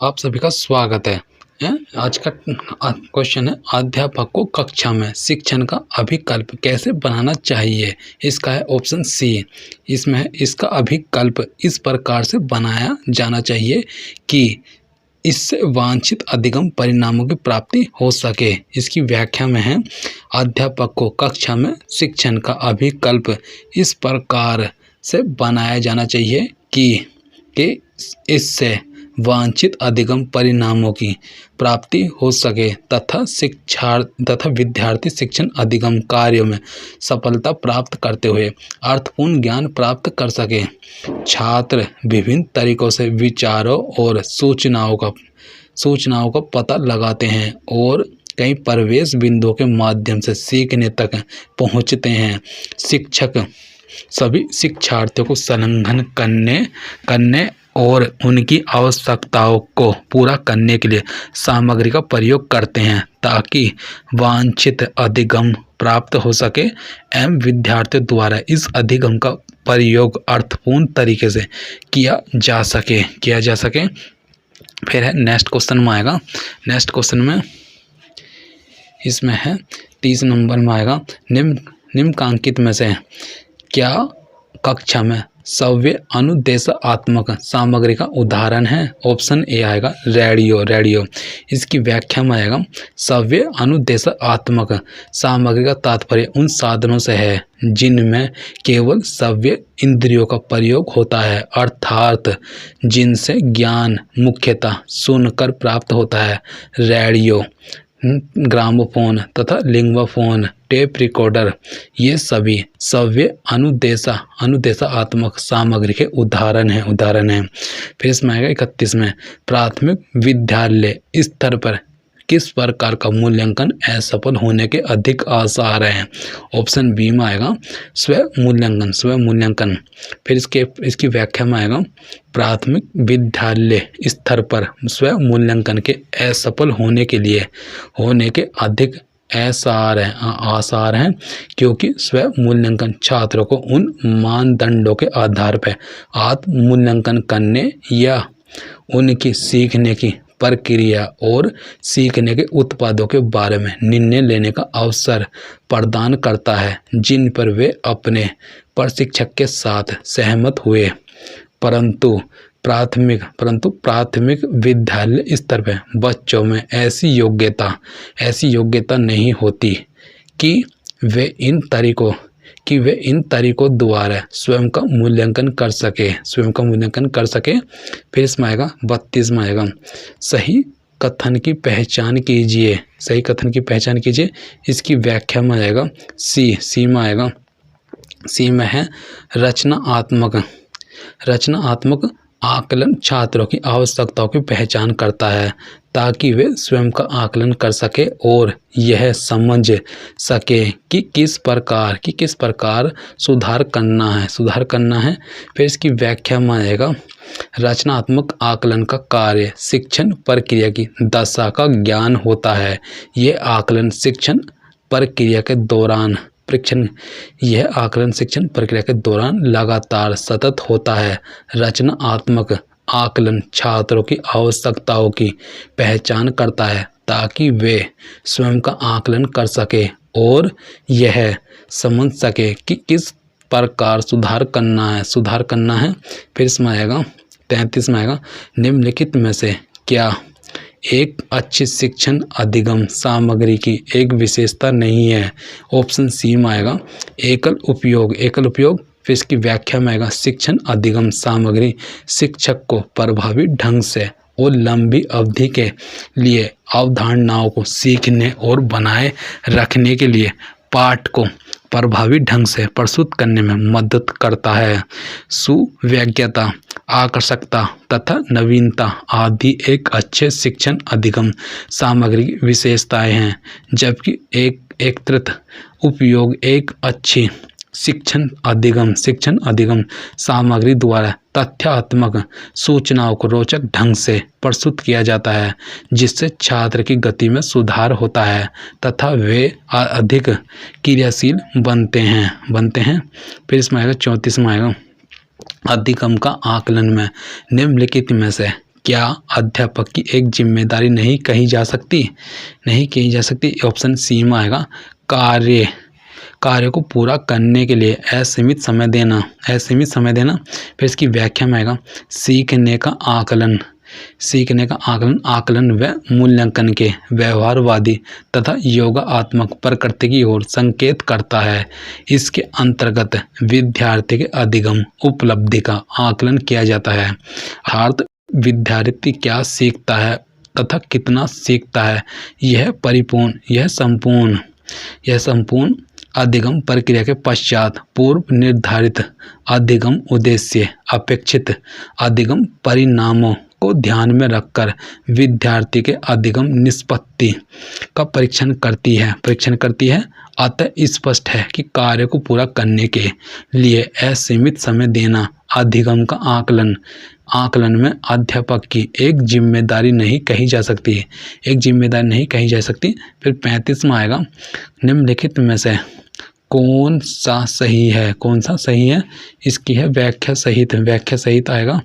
आप सभी का स्वागत है। आज का क्वेश्चन है, अध्यापक को कक्षा में शिक्षण का अभिकल्प कैसे बनाना चाहिए। इसका है ऑप्शन सी। इसमें इसका अभिकल्प इस प्रकार से बनाया जाना चाहिए कि इससे वांछित अधिगम परिणामों की प्राप्ति हो सके। इसकी व्याख्या में है, अध्यापक को कक्षा में शिक्षण का अभिकल्प इस प्रकार से बनाया जाना चाहिए कि इससे वांछित अधिगम परिणामों की प्राप्ति हो सके तथा विद्यार्थी शिक्षण अधिगम कार्यों में सफलता प्राप्त करते हुए अर्थपूर्ण ज्ञान प्राप्त कर सके। छात्र विभिन्न तरीकों से विचारों और सूचनाओं का पता लगाते हैं और कई प्रवेश बिंदुओं के माध्यम से सीखने तक पहुंचते हैं। शिक्षक सभी शिक्षार्थियों को संलग्न करने और उनकी आवश्यकताओं को पूरा करने के लिए सामग्री का प्रयोग करते हैं ताकि वांछित अधिगम प्राप्त हो सके एवं विद्यार्थियों द्वारा इस अधिगम का प्रयोग अर्थपूर्ण तरीके से किया जा सके। फिर है नेक्स्ट क्वेश्चन में आएगा। नेक्स्ट क्वेश्चन में इसमें है 30 नंबर में आएगा, निम्नलिखित में से क्या कक्षा में सव्य अनुदेशात्मक सामग्री का उदाहरण है। ऑप्शन ए आएगा रेडियो। इसकी व्याख्या में आएगा, सव्य अनुदेशात्मक सामग्री का तात्पर्य उन साधनों से है जिनमें केवल सव्य इंद्रियों का प्रयोग होता है, अर्थात जिनसे ज्ञान मुख्यतः सुनकर प्राप्त होता है। रेडियो, ग्रामोफोन तथा लिंगोफोन, टेप रिकॉर्डर ये सभी सव्य अनुदेशात्मक सामग्री के उदाहरण हैं। फिर इसमें आएगा 31 में, प्राथमिक विद्यालय स्तर पर किस प्रकार का मूल्यांकन असफल होने के अधिक आसार हैं। ऑप्शन बी में आएगा स्व मूल्यांकन। फिर इसकी व्याख्या में आएगा, प्राथमिक विद्यालय स्तर पर स्व मूल्यांकन के असफल होने के अधिक आसार हैं क्योंकि स्व मूल्यांकन छात्रों को उन मानदंडों के आधार पर आत्म मूल्यांकन करने या उनकी सीखने की प्रक्रिया और सीखने के उत्पादों के बारे में निर्णय लेने का अवसर प्रदान करता है जिन पर वे अपने प्रशिक्षक के साथ सहमत हुए। परंतु प्राथमिक विद्यालय स्तर पर बच्चों में ऐसी योग्यता नहीं होती कि वे इन तरीकों द्वारा स्वयं का मूल्यांकन कर सके। फिर इसमें आएगा 32 में आएगा, सही कथन की पहचान कीजिए। इसकी व्याख्या में आएगा सी में आएगा। सी में है, रचनात्मक आकलन छात्रों की आवश्यकताओं की पहचान करता है ताकि वे स्वयं का आकलन कर सके और यह समझ सके कि किस प्रकार सुधार करना है। फिर इसकी व्याख्या में आएगा, रचनात्मक आकलन का कार्य शिक्षण प्रक्रिया की दशा का ज्ञान होता है। यह आकलन शिक्षण प्रक्रिया के दौरान लगातार सतत होता है। रचनात्मक आकलन छात्रों की आवश्यकताओं की पहचान करता है ताकि वे स्वयं का आकलन कर सके और यह समझ सके कि किस प्रकार सुधार करना है। फिर इसमें आएगा 33 में आएगा, निम्नलिखित में से क्या एक अच्छी शिक्षण अधिगम सामग्री की एक विशेषता नहीं है। ऑप्शन सी में आएगा एकल उपयोग। फिर इसकी व्याख्या में आएगा, शिक्षण अधिगम सामग्री शिक्षक को प्रभावी ढंग से और लंबी अवधि के लिए अवधारणाओं को सीखने और बनाए रखने के लिए पाठ को प्रभावी ढंग से प्रस्तुत करने में मदद करता है। सुव्यज्ञता, आकर्षकता तथा नवीनता आदि एक अच्छे शिक्षण अधिगम सामग्री की विशेषताएं हैं, जबकि एकत्रित उपयोग एक अच्छी शिक्षण अधिगम सामग्री द्वारा तथ्यात्मक सूचनाओं को रोचक ढंग से प्रस्तुत किया जाता है जिससे छात्र की गति में सुधार होता है तथा वे अधिक क्रियाशील बनते हैं। फिर इसमें आएगा 34 में आएगा, अधिगम का आकलन में निम्नलिखित में से क्या अध्यापक की एक जिम्मेदारी नहीं कही जा सकती? नहीं कही जा सकती। ऑप्शन सी में आएगा कार्य को पूरा करने के लिए असीमित समय देना। असीमित समय देना। फिर इसकी व्याख्या में आएगा सीखने का आकलन। सीखने का आकलन व मूल्यांकन के व्यवहारवादी तथा योगात्मक प्रकृति की ओर संकेत करता है। इसके अंतर्गत विद्यार्थी के अधिगम उपलब्धि का आकलन किया जाता है। अर्थात विद्यार्थी क्या सीखता है तथा कितना सीखता है, यह संपूर्ण अधिगम प्रक्रिया के पश्चात पूर्व निर्धारित अधिगम उद्देश्य अपेक्षित अधिगम परिणामों को ध्यान में रखकर विद्यार्थी के अधिगम निष्पत्ति का परीक्षण करती है। अतः स्पष्ट है कि कार्य को पूरा करने के लिए असीमित समय देना अधिगम का आकलन में अध्यापक की एक जिम्मेदारी नहीं कही जा सकती। फिर 35 में आएगा निम्नलिखित में से कौन सा सही है? इसकी है व्याख्या सहित आएगा।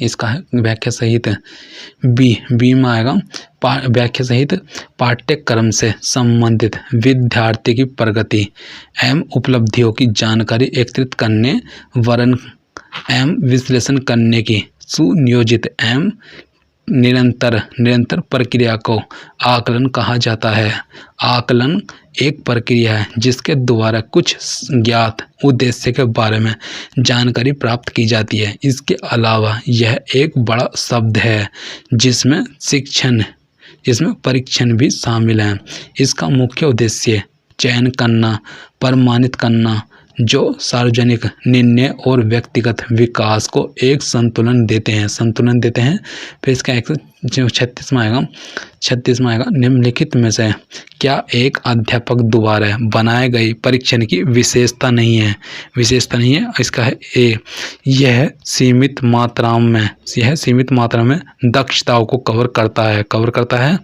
इसका है व्याख्या सहित। बी में आएगा व्याख्या सहित पाठ्यक्रम से संबंधित विद्यार्थी की प्रगति एवं उपलब्धियों की जानकारी एकत्रित करने एवं विश्लेषण करने की सुनियोजित एवं निरंतर प्रक्रिया को आकलन कहा जाता है। आकलन एक प्रक्रिया है जिसके द्वारा कुछ ज्ञात उद्देश्य के बारे में जानकारी प्राप्त की जाती है। इसके अलावा यह एक बड़ा शब्द है जिसमें परीक्षण भी शामिल है। इसका मुख्य उद्देश्य चयन करना, प्रमाणित करना जो सार्वजनिक निर्णय और व्यक्तिगत विकास को एक संतुलन देते हैं। फिर इसका 36 में आएगा निम्नलिखित में से क्या एक अध्यापक द्वारा बनाए गई परीक्षण की विशेषता नहीं है? इसका है ए, यह सीमित मात्रा में दक्षताओं को कवर करता है।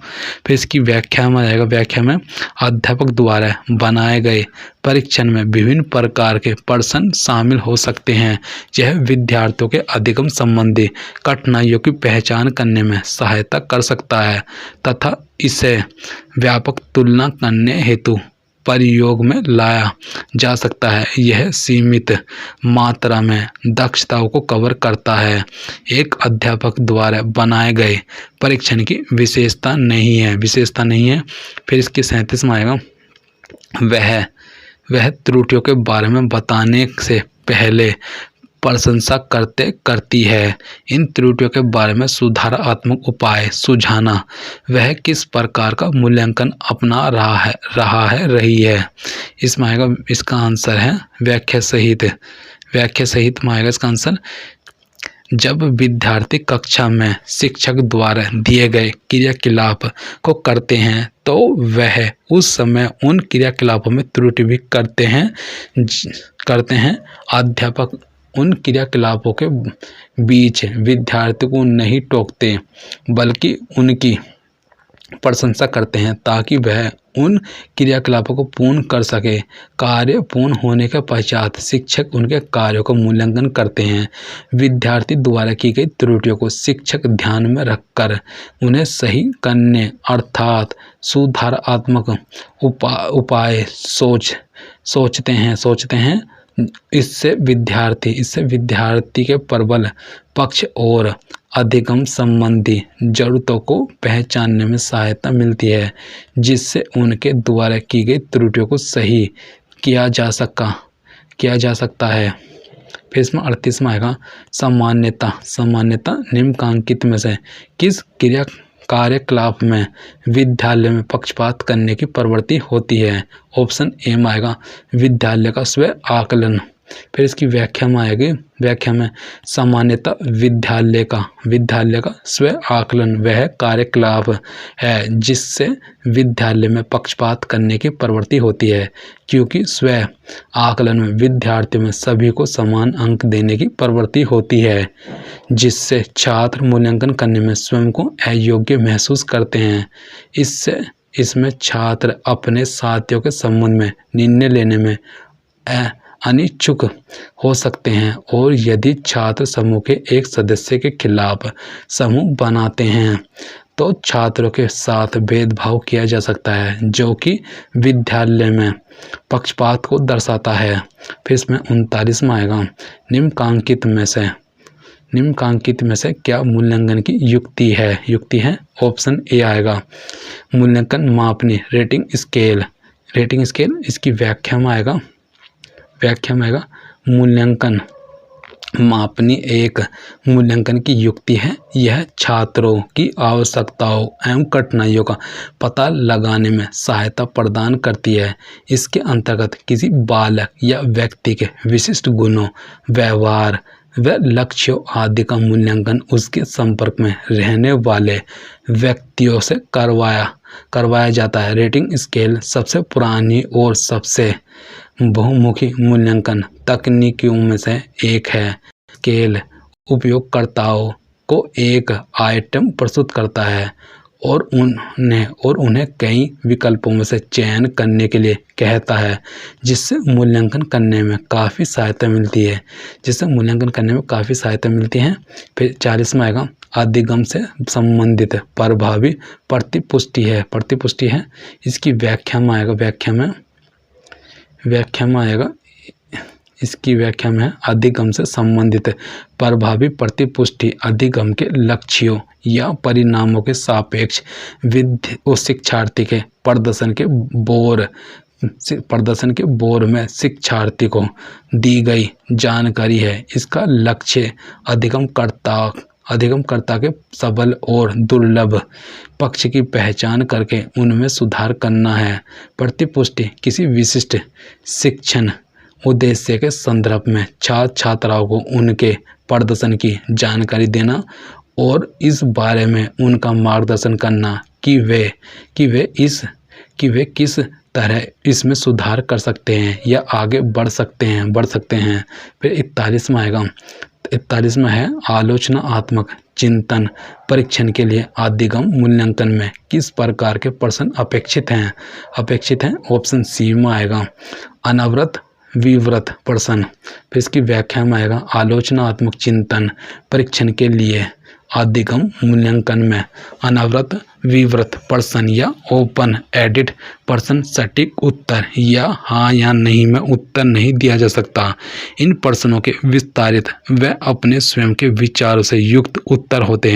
फिर इसकी व्याख्या में अध्यापक द्वारा बनाए गए परीक्षण में विभिन्न प्रकार के प्रश्न शामिल हो सकते हैं। यह विद्यार्थियों के अधिगम संबंधी कठिनाइयों की पहचान करने में सहायता कर सकता है तथा इसे व्यापक तुलना करने हेतु प्रयोग में लाया जा सकता है। यह सीमित मात्रा में दक्षताओं को कवर करता है। एक अध्यापक द्वारा बनाए गए परीक्षण की विशेषता नहीं है। फिर इसके 37 में आएगा वह त्रुटियों के बारे में बताने से पहले प्रशंसा करती है। इन त्रुटियों के बारे में सुधारात्मक उपाय सुझाना, वह किस प्रकार का मूल्यांकन अपना रही है। इसमें आएगा, इसका आंसर है व्याख्या सहित में आएगा इसका आंसर। जब विद्यार्थी कक्षा में शिक्षक द्वारा दिए गए क्रियाकलाप को करते हैं तो वह उस समय उन क्रियाकलापों में त्रुटि भी करते हैं। अध्यापक उन क्रियाकलापों के बीच विद्यार्थी को नहीं टोकते बल्कि उनकी प्रशंसा करते हैं ताकि वह उन क्रियाकलापों को पूर्ण कर सके। कार्य पूर्ण होने के पश्चात शिक्षक उनके कार्यों का मूल्यांकन करते हैं। विद्यार्थी द्वारा की गई त्रुटियों को शिक्षक ध्यान में रखकर उन्हें सही करने अर्थात सुधारात्मक उपाय सोचते हैं। इससे विद्यार्थी के प्रबल पक्ष और अधिगम संबंधी जरूरतों को पहचानने में सहायता मिलती है, जिससे उनके द्वारा की गई त्रुटियों को सही किया जा सकता है। फिर इसमें 38 में आएगा सामान्यता निम्नलिखित में से किस कार्यकलाप में विद्यालय में पक्षपात करने की प्रवृत्ति होती है। ऑप्शन ए में आएगा विद्यालय का स्व आकलन। फिर इसकी व्याख्या में सामान्यतः विद्यालय का स्व आकलन वह कार्यकलाप है जिससे विद्यालय में पक्षपात करने की प्रवृत्ति होती है, क्योंकि स्व आकलन में विद्यार्थियों में सभी को समान अंक देने की प्रवृत्ति होती है, जिससे छात्र मूल्यांकन करने में स्वयं को अयोग्य महसूस करते हैं। इसमें छात्र अपने साथियों के संबंध में निर्णय लेने में अनिच्छुक हो सकते हैं और यदि छात्र समूह के एक सदस्य के खिलाफ समूह बनाते हैं तो छात्रों के साथ भेदभाव किया जा सकता है, जो कि विद्यालय में पक्षपात को दर्शाता है। फिर इसमें 39वां आएगा, निम्नलिखित में से क्या मूल्यांकन की युक्ति है? युक्ति है ऑप्शन ए आएगा, मूल्यांकन मापनी रेटिंग स्केल। इसकी व्याख्या में आएगा मूल्यांकन मापनी एक मूल्यांकन की युक्ति है। यह छात्रों की आवश्यकताओं एवं कठिनाइयों का पता लगाने में सहायता प्रदान करती है। इसके अंतर्गत किसी बालक या व्यक्ति के विशिष्ट गुणों, व्यवहार व लक्ष्यों आदि का मूल्यांकन उसके संपर्क में रहने वाले व्यक्तियों से करवाया जाता है। रेटिंग स्केल सबसे पुरानी और सबसे बहुमुखी मूल्यांकन तकनीकियों में से एक है। स्केल उपयोगकर्ताओं को एक आइटम प्रस्तुत करता है और उन्हें कई विकल्पों में से चयन करने के लिए कहता है, जिससे मूल्यांकन करने में काफ़ी सहायता मिलती है। फिर 40वां आएगा, अधिगम से संबंधित प्रभावी प्रतिपुष्टि है। इसकी व्याख्या में अधिगम से संबंधित प्रभावी प्रतिपुष्टि अधिगम के लक्ष्यों या परिणामों के सापेक्ष शिक्षार्थी के प्रदर्शन के बोर में शिक्षार्थी को दी गई जानकारी है। इसका लक्ष्य अधिगमकर्ता के सबल और दुर्लभ पक्ष की पहचान करके उनमें सुधार करना है। प्रतिपुष्टि किसी विशिष्ट शिक्षण उद्देश्य के संदर्भ में छात्राओं को उनके प्रदर्शन की जानकारी देना और इस बारे में उनका मार्गदर्शन करना कि वे किस तरह इसमें सुधार कर सकते हैं या आगे बढ़ सकते हैं। फिर 41वां आएगा, 41वां है, आलोचनात्मक चिंतन परीक्षण के लिए अधिगम मूल्यांकन में किस प्रकार के प्रश्न अपेक्षित हैं? ऑप्शन सी में आएगा, अनवरत विवृत प्रश्न। फिर इसकी व्याख्या में आएगा, आलोचनात्मक चिंतन परीक्षण के लिए अधिगम मूल्यांकन में अनवरत विवृत प्रश्न या ओपन एडिट प्रश्न सटीक उत्तर या हाँ या नहीं में उत्तर नहीं दिया जा सकता। इन प्रश्नों के विस्तारित व अपने स्वयं के विचारों से युक्त उत्तर होते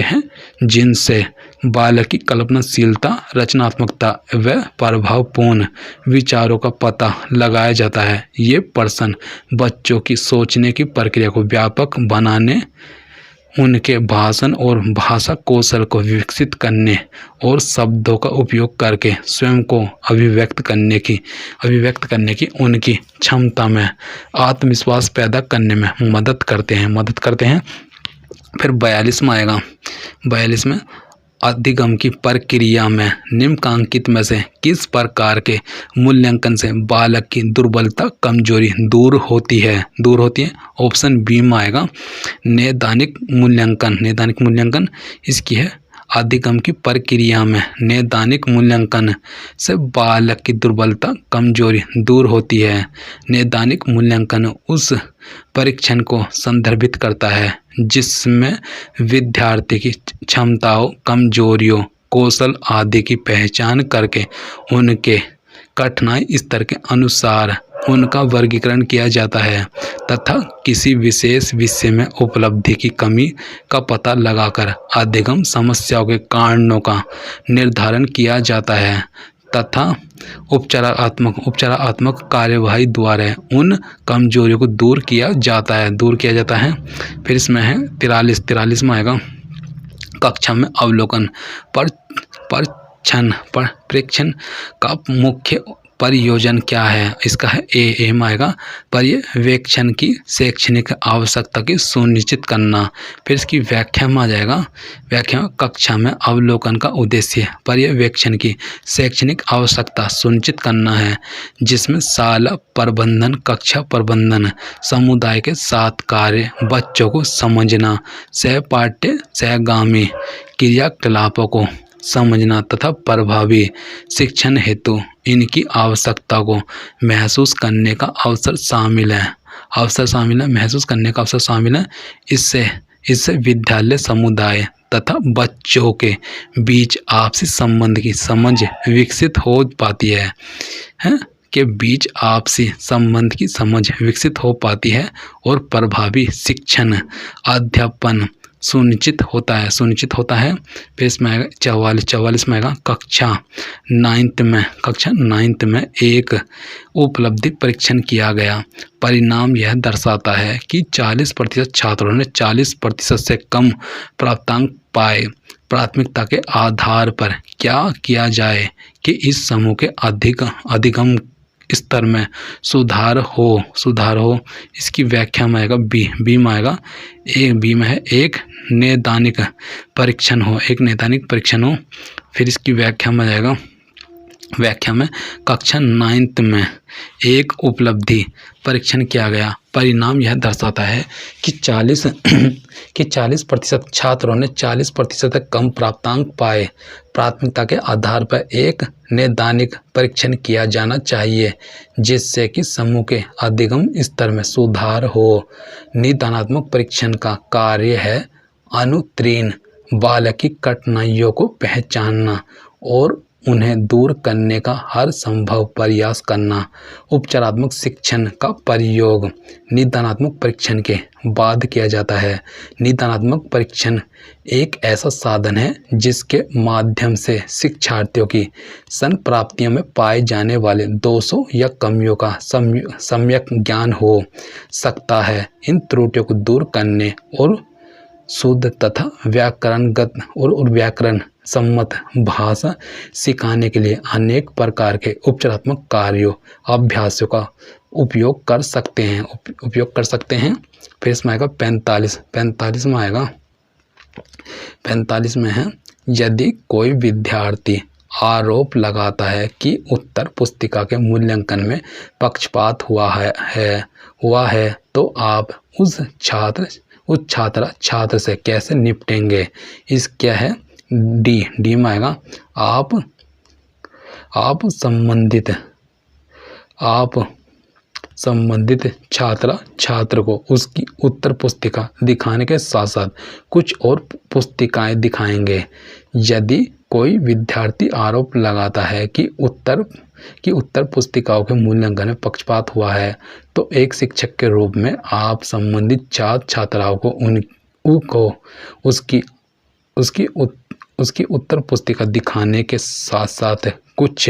हैं जिनसे बालक की कल्पनाशीलता, रचनात्मकता व प्रभावपूर्ण विचारों का पता लगाया जाता है। ये प्रश्न बच्चों की सोचने की प्रक्रिया को व्यापक बनाने, उनके भाषण और भाषा कौशल को विकसित करने और शब्दों का उपयोग करके स्वयं को अभिव्यक्त करने की उनकी क्षमता में आत्मविश्वास पैदा करने में मदद करते हैं। फिर 42वां आएगा, 42 में अधिगम की प्रक्रिया में निम्नलिखित में से किस प्रकार के मूल्यांकन से बालक की दुर्बलता, कमजोरी दूर होती है? ऑप्शन बी में आएगा, नैदानिक मूल्यांकन। इसकी है, अधिगम की प्रक्रिया में नैदानिक मूल्यांकन से बालक की दुर्बलता, कमजोरी दूर होती है। नैदानिक मूल्यांकन उस परीक्षण को संदर्भित करता है जिसमें विद्यार्थी की क्षमताओं, कमजोरियों, कौशल आदि की पहचान करके उनके कठिनाई स्तर के अनुसार उनका वर्गीकरण किया जाता है तथा किसी विशेष विषय में उपलब्धि की कमी का पता लगाकर अधिगम समस्याओं के कारणों का निर्धारण किया जाता है तथा उपचारात्मक कार्यवाही द्वारा उन कमजोरियों को दूर किया जाता है। फिर इसमें है 43 में आएगा, कक्षा में अवलोकन प्रेक्षण का मुख्य प्रयोजन क्या है? इसका है ए में आएगा, पर्यवेक्षण की शैक्षणिक आवश्यकता की सुनिश्चित करना। फिर इसकी व्याख्या में आ जाएगा, कक्षा में अवलोकन का उद्देश्य पर्यवेक्षण की शैक्षणिक आवश्यकता सुनिश्चित करना है, जिसमें शाला प्रबंधन, कक्षा प्रबंधन, समुदाय के साथ कार्य, बच्चों को समझना, सहपाठ्य सहगामी क्रियाकलापों को समझना तथा प्रभावी शिक्षण हेतु इनकी आवश्यकता को महसूस करने का अवसर शामिल है। महसूस करने का अवसर शामिल है। इससे विद्यालय समुदाय तथा बच्चों के बीच आपसी संबंध की समझ विकसित हो पाती है, के बीच आपसी संबंध की समझ विकसित हो पाती है और प्रभावी शिक्षण अध्यापन सुनिश्चित होता है। फिर इसमें आएगा 44 में आएगा कक्षा 9th में एक उपलब्धि परीक्षण किया गया। परिणाम यह दर्शाता है कि 40% छात्रों ने 40% से कम प्राप्तांक पाए। प्राथमिकता के आधार पर क्या किया जाए कि इस समूह के अधिगम स्तर में सुधार हो। इसकी व्याख्या में आएगा बी में आएगा। बी में है एक नैदानिक परीक्षण हो। फिर इसकी व्याख्या में आएगा, कक्षा 9th में एक उपलब्धि परीक्षण किया गया। परिणाम यह दर्शाता है कि 40% छात्रों ने 40% से कम प्राप्तांक पाए। प्राथमिकता के आधार पर एक नैदानिक परीक्षण किया जाना चाहिए जिससे कि समूह के अधिगम स्तर में सुधार हो। निदानात्मक परीक्षण का कार्य है अनुत्तीर्ण बालक की कठिनाइयों को पहचानना और उन्हें दूर करने का हर संभव प्रयास करना। उपचारात्मक शिक्षण का प्रयोग निदानात्मक परीक्षण के बाद किया जाता है। निदानात्मक परीक्षण एक ऐसा साधन है जिसके माध्यम से शिक्षार्थियों की संप्राप्तियों में पाए जाने वाले दोषों या कमियों का सम्यक ज्ञान हो सकता है। इन त्रुटियों को दूर करने और शुद्ध तथा व्याकरणगत और व्याकरण सम्मत भाषा सिखाने के लिए अनेक प्रकार के उपचारात्मक कार्यों अभ्यासों का उपयोग कर सकते हैं। फिर इसमें आएगा 45 में आएगा। 45 में है यदि कोई विद्यार्थी आरोप लगाता है कि उत्तर पुस्तिका के मूल्यांकन में पक्षपात हुआ है तो आप उस छात्र से कैसे निपटेंगे। इस क्या है डी में आएगा। आप संबंधित छात्र को उसकी उत्तर पुस्तिका दिखाने के साथ साथ कुछ और पुस्तिकाएं दिखाएंगे। यदि कोई विद्यार्थी आरोप लगाता है कि उत्तर पुस्तिकाओं के मूल्यांकन में पक्षपात हुआ है तो एक शिक्षक के रूप में आप संबंधित छात्राओं को उसकी उत्तर पुस्तिका दिखाने के साथ साथ कुछ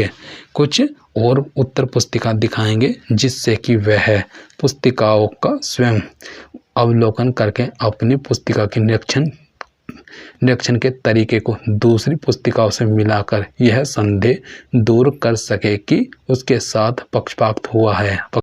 और उत्तर पुस्तिका दिखाएंगे जिससे कि वह पुस्तिकाओं का स्वयं अवलोकन करके अपनी पुस्तिका के निरीक्षण के तरीके को दूसरी पुस्तिकाओं से मिलाकर यह संदेह दूर कर सके कि उसके साथ पक्षपात हुआ है।